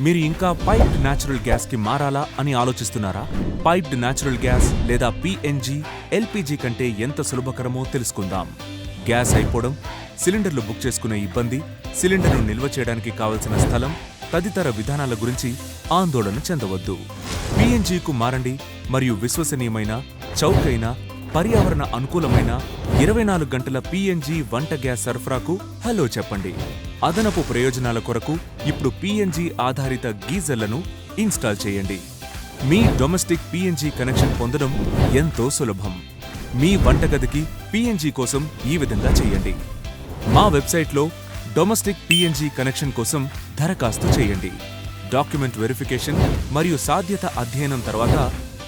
మీరు ఇంకా piped natural గ్యాస్కి మారాలా అని ఆలోచిస్తున్నారా? పైప్డ్ న్యాచురల్ గ్యాస్ లేదా పిఎన్జి, ఎల్పిజి కంటే ఎంత సులభకరమో తెలుసుకుందాం. గ్యాస్ అయిపోవడం, సిలిండర్లు బుక్ చేసుకునే ఇబ్బంది, సిలిండర్ను నిల్వ చేయడానికి కావలసిన స్థలం తదితర విధానాల గురించి ఆందోళన చెందవద్దు. పిఎన్జికు మారండి మరియు విశ్వసనీయమైన, చౌకైన, పర్యావరణ అనుకూలమైన 24 గంటల పిఎన్జి వంట గ్యాస్ సరఫరాకు హలో చెప్పండి. అదనపు ప్రయోజనాల కొరకు ఇప్పుడు పిఎన్జి ఆధారిత గీజర్లను ఇన్స్టాల్ చేయండి. మీ డొమెస్టిక్ పిఎన్జి కనెక్షన్ పొందడం ఎంతో సులభం. మీ వంటగదికి పిఎన్జి కోసం ఈ విధంగా చేయండి. మా వెబ్సైట్లో డొమెస్టిక్ పిఎన్జి కనెక్షన్ కోసం దరఖాస్తు చేయండి. డాక్యుమెంట్ వెరిఫికేషన్ మరియు సాధ్యత అధ్యయనం తర్వాత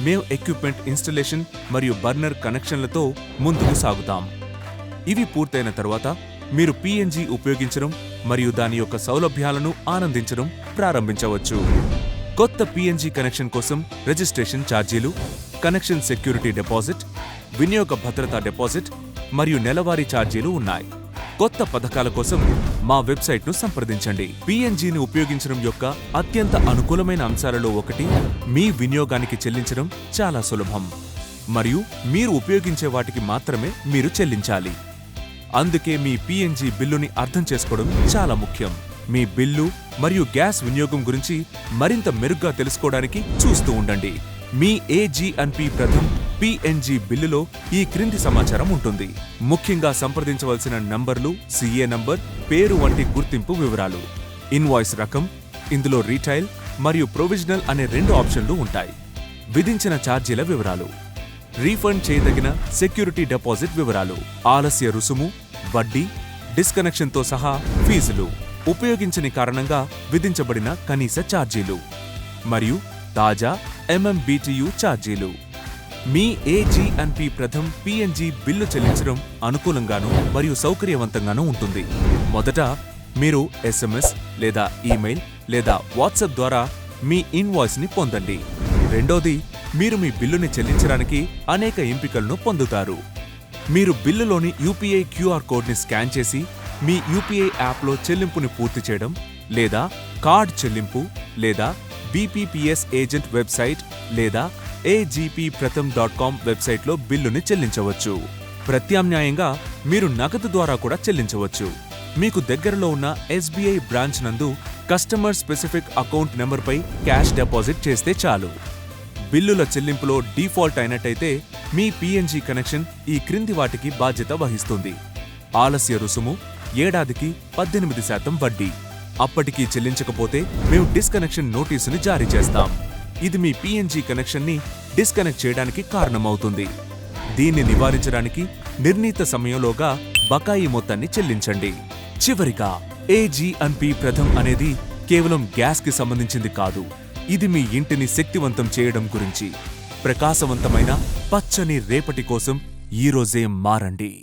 మేము ఎక్విప్మెంట్ ఇన్స్టలేషన్ మరియు బర్నర్ కనెక్షన్లతో ముందుకు సాగుతాం. ఇవి పూర్తయిన తర్వాత మీరు పిఎన్జి ఉపయోగించడం మరియు దాని యొక్క సౌలభ్యాలను ఆనందించడం ప్రారంభించవచ్చు. కొత్త పిఎన్జి కనెక్షన్ కోసం రిజిస్ట్రేషన్ ఛార్జీలు, కనెక్షన్ సెక్యూరిటీ డిపాజిట్, వినియోగ భద్రతా డిపాజిట్ మరియు నెలవారీ ఛార్జీలు ఉన్నాయి. కొత్త పథకాల కోసం మా వెబ్సైట్ను సంప్రదించండి. పిఎన్జిని ఉపయోగించడం యొక్క అత్యంత అనుకూలమైన అంశాలలో ఒకటి మీ వినియోగానికి చెల్లించడం చాలా సులభం మరియు మీరు ఉపయోగించే వాటికి మాత్రమే మీరు చెల్లించాలి. అందుకే మీ పిఎన్జి బిల్లుని అర్థం చేసుకోవడం చాలా ముఖ్యం. మీ బిల్లు మరియు గ్యాస్ వినియోగం గురించి మరింత మెరుగ్గా తెలుసుకోవడానికి చూస్తూ ఉండండి. మీ ఏజీఎన్పీ ప్రథమ్ పిఎన్జి బిల్లులో ఈ క్రింది సమాచారం ఉంటుంది. ముఖ్యంగా సంప్రదించవలసిన నంబర్లు, సిఏ నంబర్, పేరు వంటి గుర్తింపు వివరాలు, ఇన్వాయిస్ రకం, ఇందులో రీటైల్ మరియు ప్రొవిజనల్ అనే 2 ఆప్షన్లు ఉంటాయి. విధించిన ఛార్జీల వివరాలు, రీఫండ్ చేయదగిన సెక్యూరిటీ డిపాజిట్ వివరాలు, ఆలస్య రుసుము, వడ్డీ, డిస్కనెక్షన్తో సహా ఫీజులు, ఉపయోగించని కారణంగా విధించబడిన కనీస ఛార్జీలు మరియు తాజా MMBTU ఛార్జీలు. మీ ఏజీఎన్పీ ప్రథమ్ పిఎన్జి బిల్లు చెల్లించడం అనుకూలంగానూ మరియు సౌకర్యవంతంగానూ ఉంటుంది. మొదట మీరు SMS లేదా ఈమెయిల్ లేదా వాట్సాప్ ద్వారా మీ ఇన్వాయిస్ని పొందండి. రెండోది, మీరు మీ బిల్లుని చెల్లించడానికి అనేక ఎంపికలను పొందుతారు. మీరు బిల్లులోని UPI QR కోడ్ని స్కాన్ చేసి మీ UPI యాప్లో చెల్లింపుని పూర్తి చేయడం, లేదా కార్డ్ చెల్లింపు, లేదా BPPS ఏజెంట్ వెబ్సైట్ లేదా agppratham.com వెబ్సైట్లో బిల్లుని చెల్లించవచ్చు. ప్రత్యామ్నాయంగా మీరు నగదు ద్వారా కూడా చెల్లించవచ్చు. మీకు దగ్గరలో ఉన్న SBI బ్రాంచ్ నందు కస్టమర్ స్పెసిఫిక్ అకౌంట్ నెంబర్పై క్యాష్ డిపాజిట్ చేస్తే చాలు. బిల్లుల చెల్లింపులో డీఫాల్ట్ అయినట్టయితే మీ పిఎన్జి కనెక్షన్ ఈ క్రింది వాటికి బాధ్యత వహిస్తుంది. ఆలస్య రుసుము, ఏడాదికి 18% వడ్డీ. అప్పటికీ చెల్లించకపోతే మేము డిస్కనెక్షన్ నోటీసుని జారీ చేస్తాం. ఇది మీ పిఎన్జి కనెక్షన్ని డిస్కనెక్ట్ చేయడానికి కారణమవుతుంది. దీన్ని నివారించడానికి నిర్ణీత సమయంలోగా బకాయి మొత్తాన్ని చెల్లించండి. చివరిగా, ఏజీఎన్పీ ప్రథమ్ అనేది కేవలం గ్యాస్కి సంబంధించింది కాదు. ఇది మీ ఇంటిని శక్తివంతం చేయడం గురించి. ప్రకాశవంతమైన పచ్చని రేపటి కోసం ఈరోజే మారండి.